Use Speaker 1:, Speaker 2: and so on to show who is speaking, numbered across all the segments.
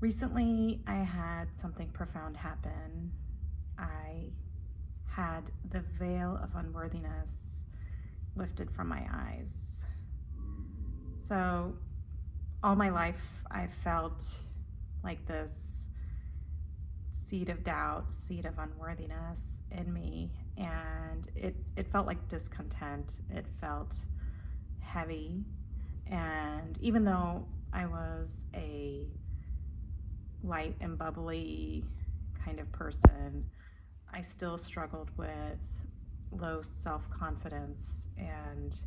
Speaker 1: Recently, I had something profound happen. I had the veil of unworthiness lifted from my eyes. So, all my life, I've felt like this seed of doubt, seed of unworthiness in me, and it felt like discontent. It felt heavy, and even though I was a light and bubbly kind of person, I still struggled with low self-confidence and,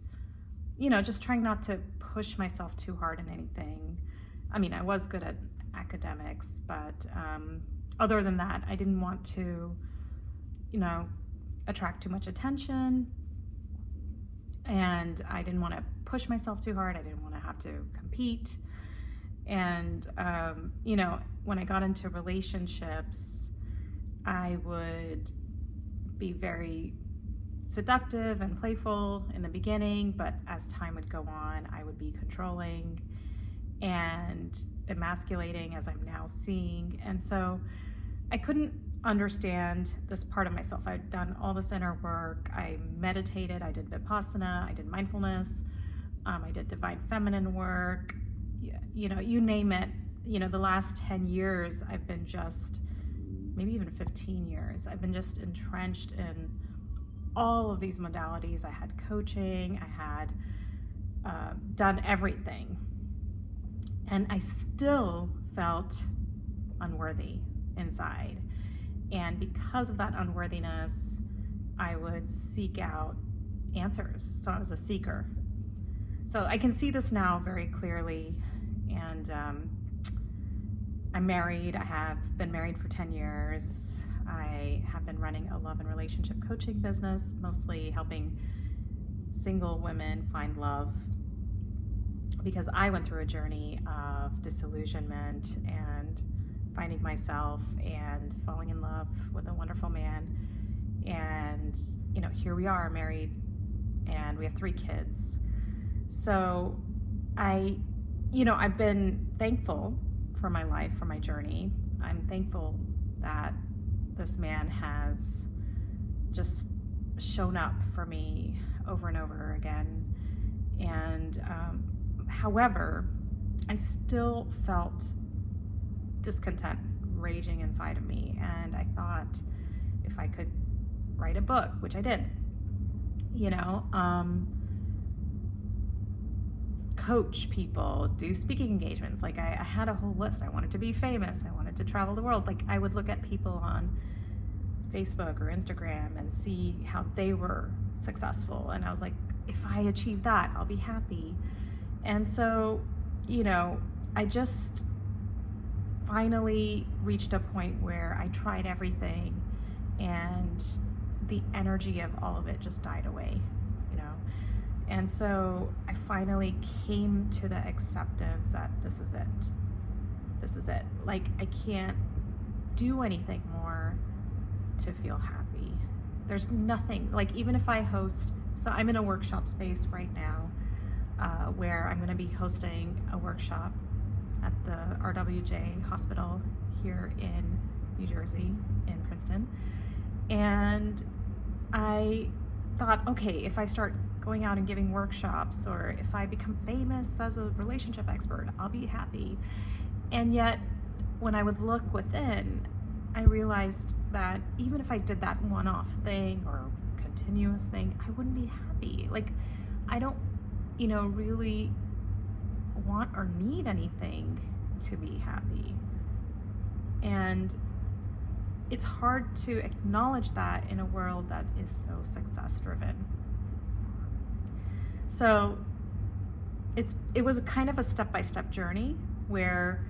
Speaker 1: just trying not to push myself too hard in anything. I mean, I was good at academics, but other than that, I didn't want to, you know, attract too much attention, and I didn't want to push myself too hard. I didn't want to have to compete. And, when I got into relationships, I would be very seductive and playful in the beginning, but as time would go on, I would be controlling and emasculating, as I'm now seeing. And so I couldn't understand this part of myself. I'd done all this inner work. I meditated, I did Vipassana, I did mindfulness, I did divine feminine work, you name it. The last 10 years, I've been just, maybe even 15 years, I've been just entrenched in all of these modalities. I had coaching, I had done everything, and I still felt unworthy inside. And because of that unworthiness, I would seek out answers. So I was a seeker. So I can see this now very clearly. And I'm married. I have been married for 10 years. I have been running a love and relationship coaching business, mostly helping single women find love, because I went through a journey of disillusionment and finding myself and falling in love with a wonderful man. And, here we are, married, and we have 3 kids. So I've been thankful for my life, for my journey. I'm thankful that this man has just shown up for me over and over again. And however, I still felt discontent raging inside of me. And I thought, if I could write a book, which I did, coach people, do speaking engagements. Like I had a whole list. I wanted to be famous. I wanted to travel the world. Like I would look at people on Facebook or Instagram and see how they were successful. And I was like, if I achieve that, I'll be happy. And so, I just finally reached a point where I tried everything, and the energy of all of it just died away. And so I finally came to the acceptance that this is it. This is it. Like, I can't do anything more to feel happy. There's nothing, like, even if I host, so I'm in a workshop space right now where I'm going to be hosting a workshop at the RWJ hospital here in New Jersey, in Princeton. And I thought, okay, if I start going out and giving workshops, or if I become famous as a relationship expert, I'll be happy. And yet, when I would look within, I realized that even if I did that one-off thing or continuous thing, I wouldn't be happy. Like, I don't, really want or need anything to be happy. And it's hard to acknowledge that in a world that is so success-driven. So it was a kind of a step-by-step journey where,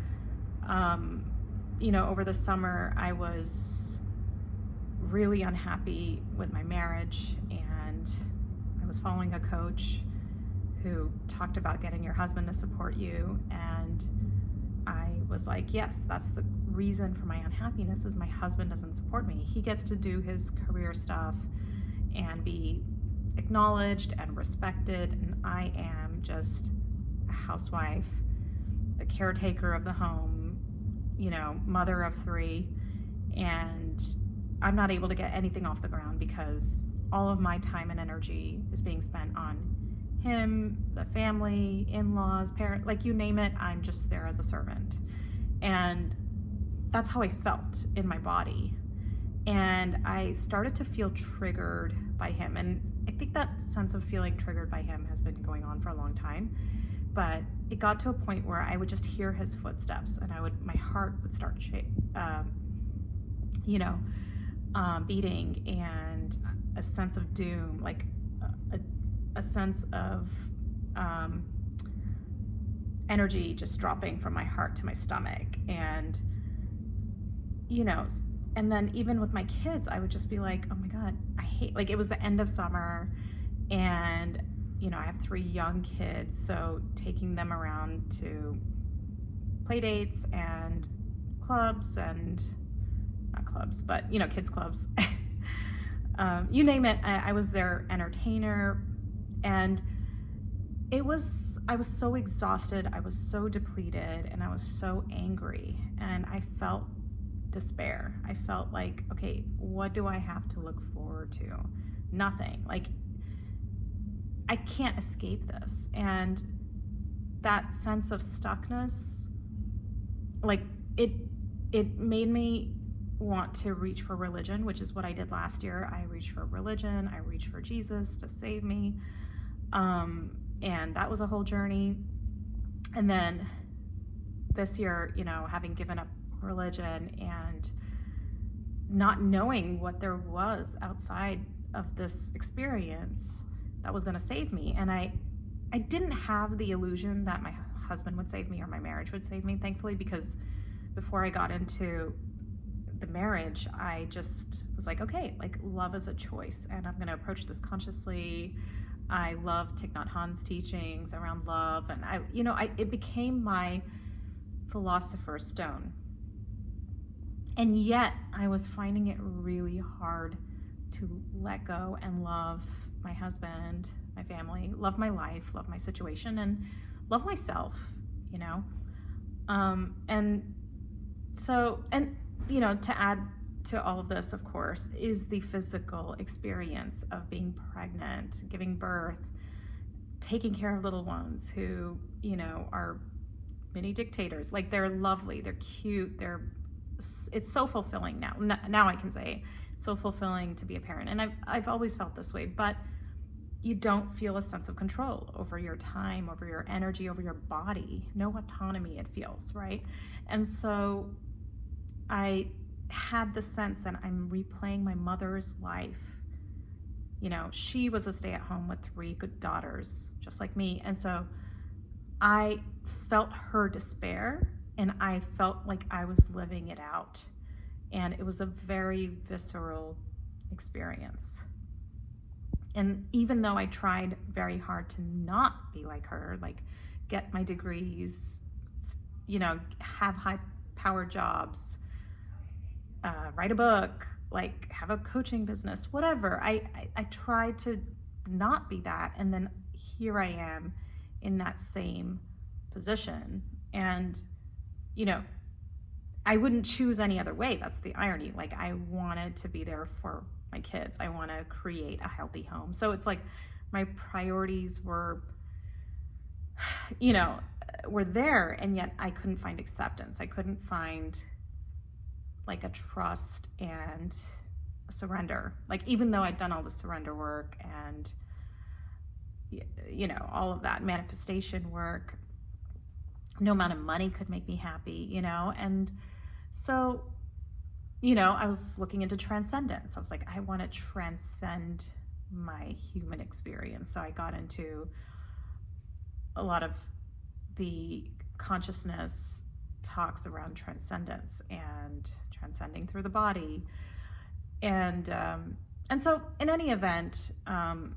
Speaker 1: over the summer I was really unhappy with my marriage, and I was following a coach who talked about getting your husband to support you. And I was like, yes, that's the reason for my unhappiness, is my husband doesn't support me. He gets to do his career stuff and be acknowledged and respected, and I am just a housewife, the caretaker of the home, mother of 3, and I'm not able to get anything off the ground because all of my time and energy is being spent on him, the family, in-laws, parent, like you name it, I'm just there as a servant. And that's how I felt in my body. And I started to feel triggered by him. And I think that sense of feeling triggered by him has been going on for a long time. But it got to a point where I would just hear his footsteps, and my heart would start beating, and a sense of doom, like a sense of energy just dropping from my heart to my stomach. And and then even with my kids, I would just be like, oh my God, I hate, like, it was the end of summer, and I have 3 young kids, so taking them around to play dates and clubs, and not clubs, but kids clubs. You name it, I was their entertainer. And I was so exhausted, I was so depleted, and I was so angry, and I felt despair. I felt like, okay, what do I have to look forward to? Nothing. Like, I can't escape this. And that sense of stuckness, like, it made me want to reach for religion, which is what I did last year. I reached for religion, I reached for Jesus to save me. And that was a whole journey. And then this year, having given up religion and not knowing what there was outside of this experience that was going to save me. And I didn't have the illusion that my husband would save me or my marriage would save me, thankfully, because before I got into the marriage, I just was like, okay, like, love is a choice, and I'm going to approach this consciously. I love Thich Nhat Hanh's teachings around love, and it became my philosopher's stone. And yet I was finding it really hard to let go and love my husband, my family, love my life, love my situation, and love myself, and so, and to add to all of this, of course, is the physical experience of being pregnant, giving birth, taking care of little ones who, are mini dictators. Like, they're lovely, they're cute, it's so fulfilling now. Now I can say it's so fulfilling to be a parent. And I've always felt this way, but you don't feel a sense of control over your time, over your energy, over your body. No autonomy, it feels, right? And so I had the sense that I'm replaying my mother's life. She was a stay-at-home with 3 good daughters, just like me. And so I felt her despair, and I felt like I was living it out. And it was a very visceral experience. And even though I tried very hard to not be like her, like get my degrees, have high-powered jobs, write a book, like have a coaching business, whatever. I tried to not be that, and then here I am in that same position. And I wouldn't choose any other way. That's the irony. Like, I wanted to be there for my kids. I want to create a healthy home. So it's like my priorities were there, and yet I couldn't find acceptance. I couldn't find like a trust and a surrender. Like, even though I'd done all the surrender work and all of that manifestation work, no amount of money could make me happy, and so I was looking into transcendence. I was like, I want to transcend my human experience. So I got into a lot of the consciousness talks around transcendence and transcending through the body. And so in any event, and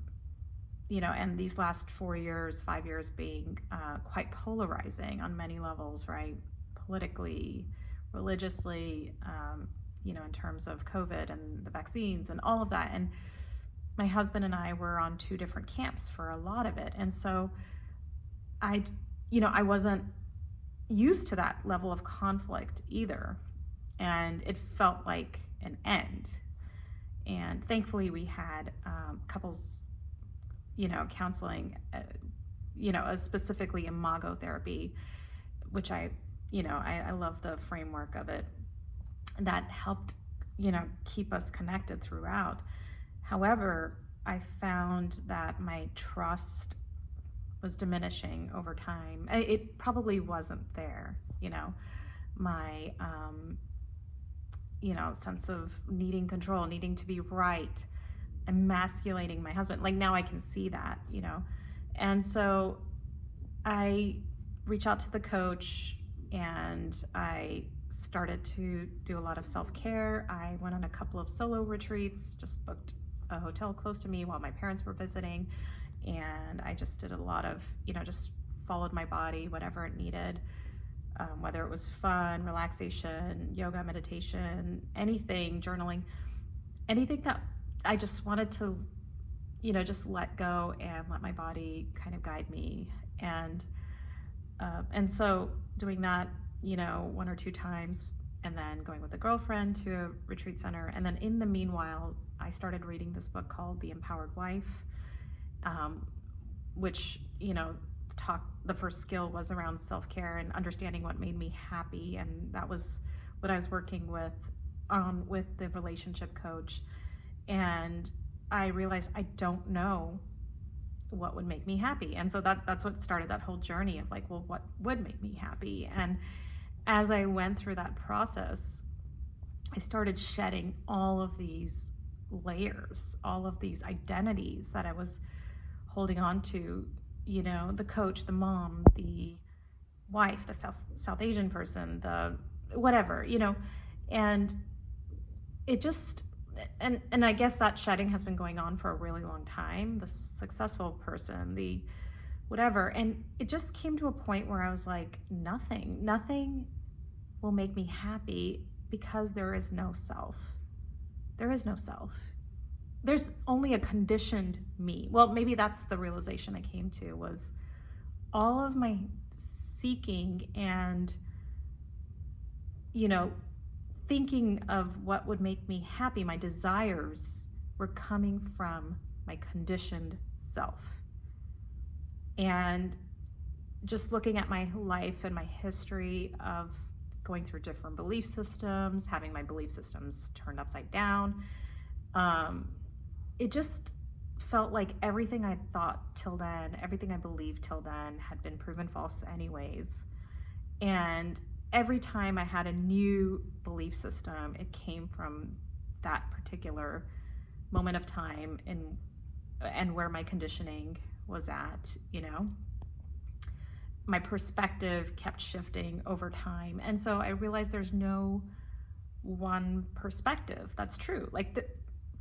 Speaker 1: these last 4 years, 5 years being quite polarizing on many levels, right? Politically, religiously, in terms of COVID and the vaccines and all of that. And my husband and I were on 2 different camps for a lot of it. And so I wasn't, used to that level of conflict either. And it felt like an end. And thankfully, we had couples, counseling, specifically imago therapy, which I love the framework of it, that helped, keep us connected throughout. However, I found that my trust was diminishing over time. It probably wasn't there, my, sense of needing control, needing to be right, emasculating my husband. Like now I can see that, And so I reached out to the coach and I started to do a lot of self-care. I went on a couple of solo retreats, just booked a hotel close to me while my parents were visiting. And I just did a lot of, just followed my body, whatever it needed, whether it was fun, relaxation, yoga, meditation, anything, journaling, anything that I just wanted to, just let go and let my body kind of guide me. And so doing that, one or two times, and then going with a girlfriend to a retreat center. And then in the meanwhile, I started reading this book called The Empowered Wife, which, the first skill was around self-care and understanding what made me happy. And that was what I was working with the relationship coach. And I realized I don't know what would make me happy. And so that's what started that whole journey of like, well, what would make me happy? And as I went through that process, I started shedding all of these layers, all of these identities that I was holding on to, the coach, the mom, the wife, the South Asian person, the whatever, and it just, and I guess that shedding has been going on for a really long time, the successful person, the whatever. And it just came to a point where I was like, nothing will make me happy because there is no self. There is no self. There's only a conditioned me. Well, maybe that's the realization I came to, was all of my seeking and, thinking of what would make me happy, my desires were coming from my conditioned self. And just looking at my life and my history of going through different belief systems, having my belief systems turned upside down, it just felt like everything I thought till then, everything I believed till then had been proven false anyways. And every time I had a new belief system, it came from that particular moment of time and where my conditioning was at, My perspective kept shifting over time. And so I realized there's no one perspective that's true. Like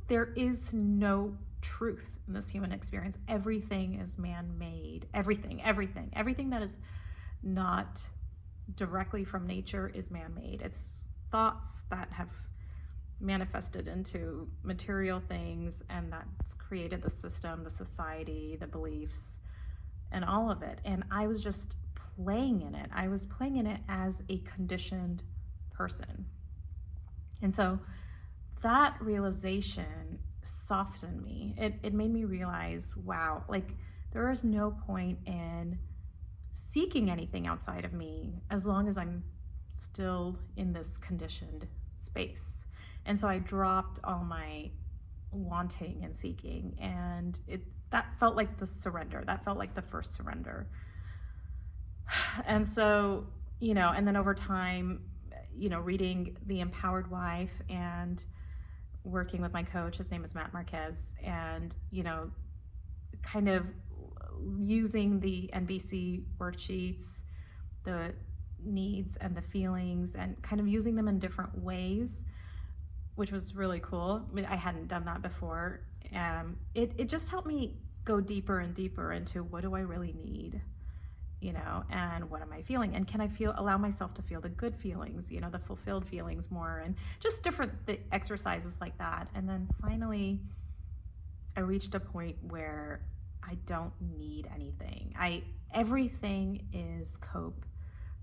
Speaker 1: there is no truth in this human experience. Everything is man-made. Everything that is not directly from nature is man-made. It's thoughts that have manifested into material things, and that's created the system, the society, the beliefs, and all of it. And I was just playing in it. I was playing in it as a conditioned person. And so that realization softened me. It made me realize, wow, like there is no point in seeking anything outside of me as long as I'm still in this conditioned space. And so I dropped all my wanting and seeking, and that felt like the surrender. That felt like the first surrender. And so, and then over time, reading The Empowered Wife and working with my coach, his name is Matt Marquez, and, kind of using the NBC worksheets, the needs and the feelings, and kind of using them in different ways, which was really cool. I hadn't done that before. It just helped me go deeper and deeper into what do I really need, and what am I feeling? And can I allow myself to feel the good feelings, the fulfilled feelings more, and just different exercises like that. And then finally, I reached a point where I don't need anything. Everything is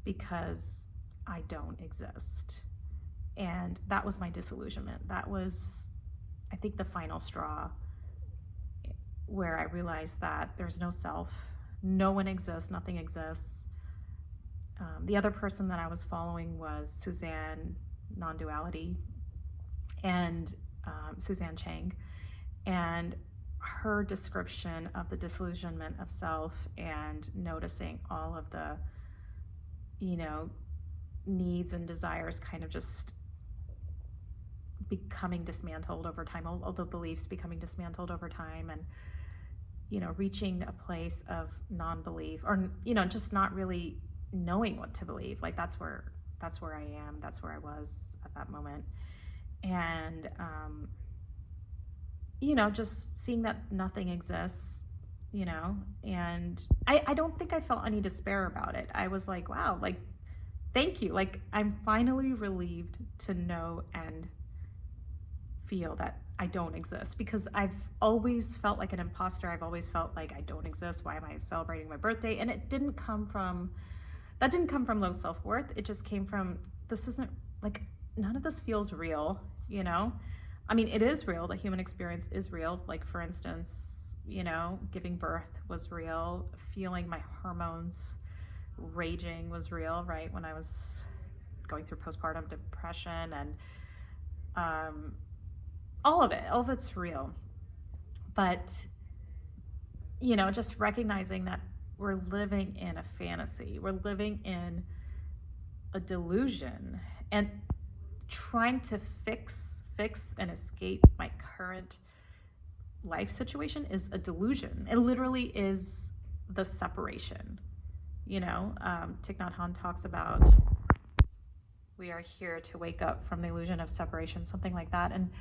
Speaker 1: because I don't exist. And that was my disillusionment. That was, I think, the final straw where I realized that there's no self, no one exists, nothing exists. The other person that I was following was Suzanne Non-Duality and Suzanne Chang, and her description of the disillusionment of self and noticing all of the, needs and desires kind of just becoming dismantled over time, all the beliefs becoming dismantled over time, and reaching a place of non-belief, or just not really knowing what to believe. Like that's where I am, that's where I was at that moment. And just seeing that nothing exists, and I don't think I felt any despair about it. I was like, wow, like, thank you. Like, I'm finally relieved to know and feel that I don't exist, because I've always felt like an imposter. I've always felt like I don't exist. Why am I celebrating my birthday? And it didn't come from low self-worth. It just came from, this isn't, like, none of this feels real, I mean, it is real. The human experience is real. Like, for instance, giving birth was real. Feeling my hormones raging was real, right? When I was going through postpartum depression, and all of it's real. But, just recognizing that we're living in a fantasy, we're living in a delusion, and trying to fix and escape my current life situation is a delusion. It literally is the separation. Thich Nhat Hanh talks about, we are here to wake up from the illusion of separation, something like that. And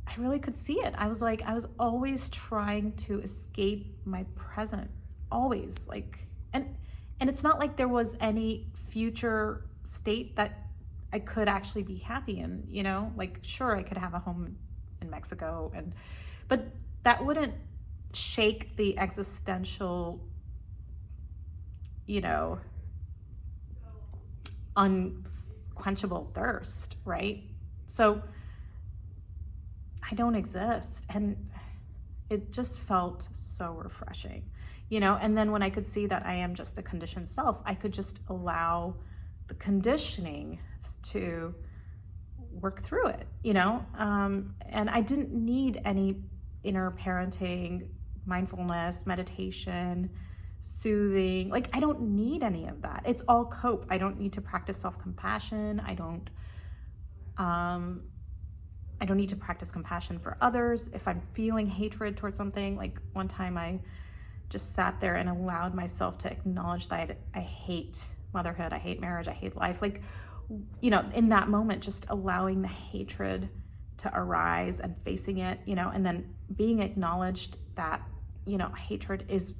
Speaker 1: I really could see it. I was always trying to escape my present, always, like, and it's not like there was any future state that I could actually be happy in, like, sure, I could have a home in Mexico, but that wouldn't shake the existential, unquenchable thirst, right? So I don't exist. And it just felt so refreshing, and then when I could see that I am just the conditioned self, I could just allow the conditioning to work through it, and I didn't need any inner parenting, mindfulness, meditation, soothing. Like, I don't need any of that. It's all cope. I don't need to practice self-compassion. I don't need to practice compassion for others. If I'm feeling hatred towards something, like one time I just sat there and allowed myself to acknowledge that I hate motherhood, I hate marriage, I hate life. Like, in that moment, just allowing the hatred to arise and facing it, and then being acknowledged that, hatred is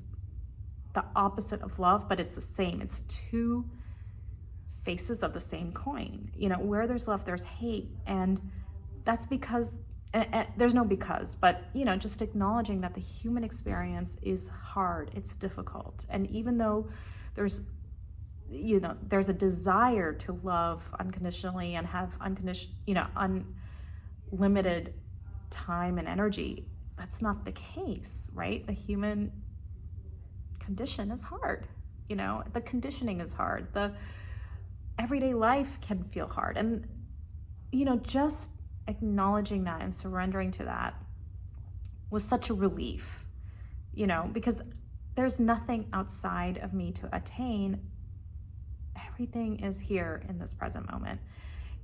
Speaker 1: the opposite of love, but it's the same. It's two faces of the same coin. Where there's love, there's hate. And that's because, and there's no because, but, just acknowledging that the human experience is hard, it's difficult. And even though there's a desire to love unconditionally and have unlimited time and energy, that's not the case, right? The human condition is hard. The conditioning is hard. The everyday life can feel hard. And, just acknowledging that and surrendering to that was such a relief, because there's nothing outside of me to attain. Everything is here in this present moment.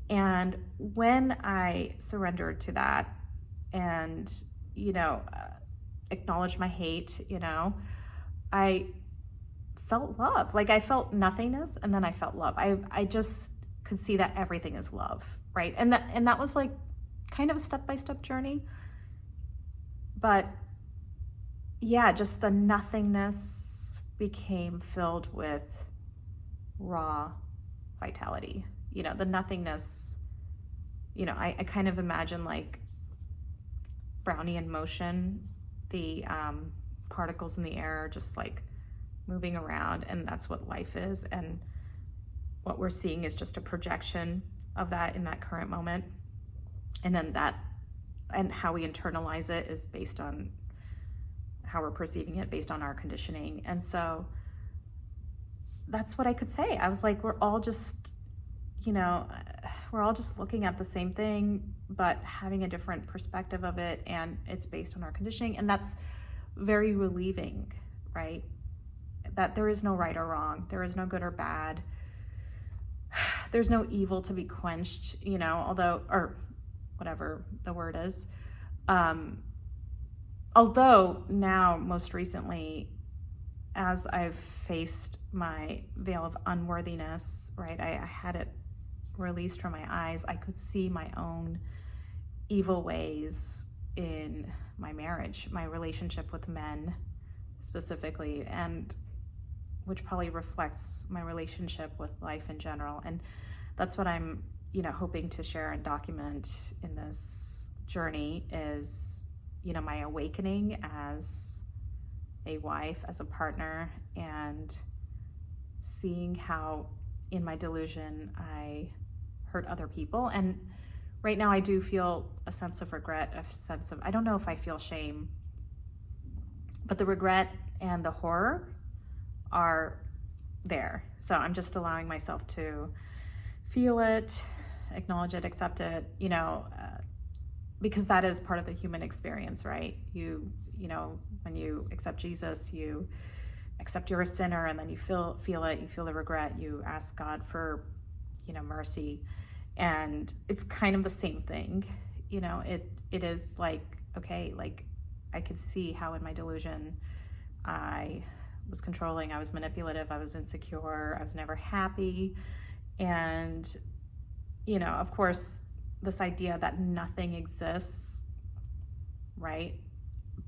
Speaker 1: And when I surrendered to that and, acknowledged my hate, I felt love. Like, I felt nothingness, and then I felt love. I just could see that everything is love, right? And that was like kind of a step-by-step journey. But yeah, just the nothingness became filled with raw vitality. The nothingness, I kind of imagine like brownie in motion. The particles in the air are just like moving around, and that's what life is. And what we're seeing is just a projection of that in that current moment. And then that, and how we internalize it is based on how we're perceiving it, based on our conditioning. And so that's what I could say. I was like, we're all just, we're all just looking at the same thing, but having a different perspective of it, and it's based on our conditioning. And that's very relieving, right? That there is no right or wrong. There is no good or bad. There's no evil to be quenched, although, or whatever the word is. Although now, most recently, as I've faced my veil of unworthiness, right, I had it released from my eyes, I could see my own evil ways in my marriage, my relationship with men specifically, and which probably reflects my relationship with life in general. And that's what I'm, hoping to share and document in this journey is, my awakening as a wife, as a partner, and seeing how in my delusion I hurt other people. And right now I do feel a sense of regret, I don't know if I feel shame, but the regret and the horror are there. So I'm just allowing myself to feel it, acknowledge it, accept it, because that is part of the human experience, right? When you accept Jesus, you accept you're a sinner, and then you feel it, you feel the regret, you ask God for, mercy. And it's kind of the same thing, it is like, okay, like I could see how in my delusion I was controlling, I was manipulative, I was insecure, I was never happy. And, of course, this idea that nothing exists, right?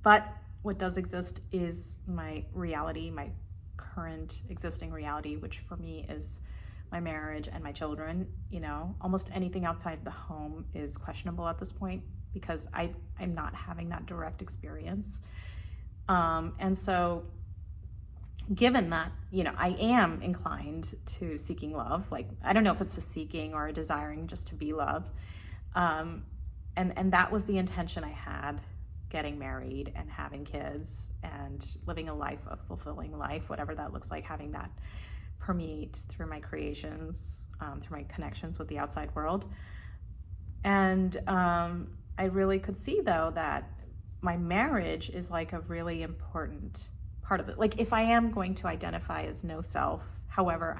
Speaker 1: But what does exist is my reality, my current existing reality, which for me is my marriage and my children. Almost anything outside the home is questionable at this point because I'm not having that direct experience. And so given that, I am inclined to seeking love, like, I don't know if it's a seeking or a desiring just to be loved. And that was the intention I had getting married and having kids and living a life, a fulfilling life, whatever that looks like, having that permeate through my creations, through my connections with the outside world. And I really could see, though, that my marriage is like a really important part of it. Like, if I am going to identify as no self, however,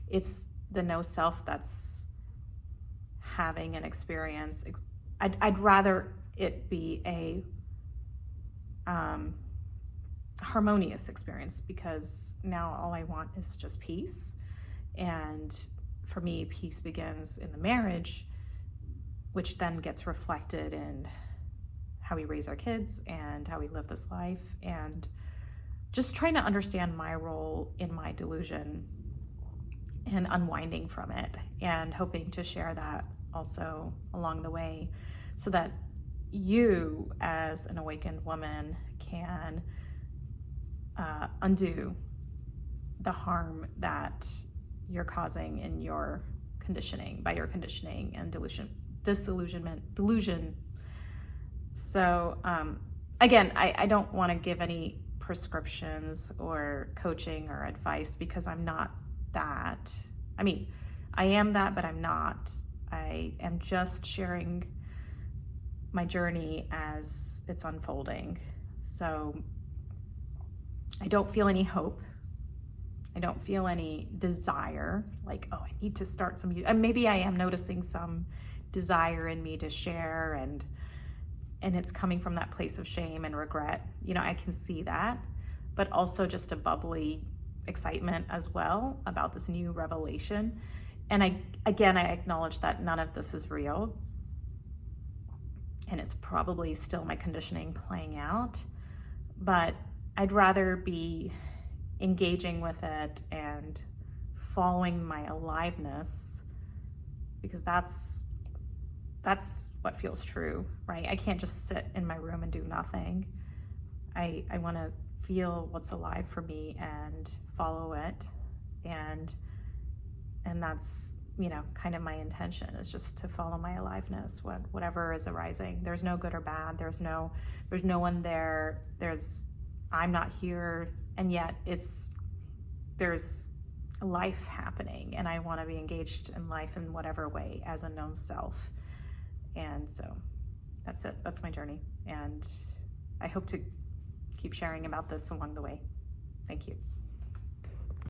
Speaker 1: it's the no self that's having an experience. I'd rather it be a harmonious experience, because now all I want is just peace. And for me, peace begins in the marriage, which then gets reflected in how we raise our kids and how we live this life, and just trying to understand my role in my delusion and unwinding from it, and hoping to share that also along the way so that you, as an awakened woman, can undo the harm that you're causing in your conditioning, by your conditioning and delusion. So again, I don't want to give any prescriptions or coaching or advice, because I'm not that. I mean, I am that, but I'm not. I am just sharing my journey as it's unfolding. So I don't feel any hope. I don't feel any desire, like, oh, I need to start some, and maybe I am noticing some desire in me to share, and it's coming from that place of shame and regret. I can see that, but also just a bubbly excitement as well about this new revelation. And I acknowledge that none of this is real, and it's probably still my conditioning playing out, but I'd rather be engaging with it and following my aliveness, because that's what feels true, right? I can't just sit in my room and do nothing. I want to feel what's alive for me and follow it. And that's, you know, kind of my intention, is just to follow my aliveness, whatever is arising. There's no good or bad. There's no one there. I'm not here, and yet there's life happening, and I want to be engaged in life in whatever way as a known self. And so that's it. That's my journey. And I hope to keep sharing about this along the way. Thank you.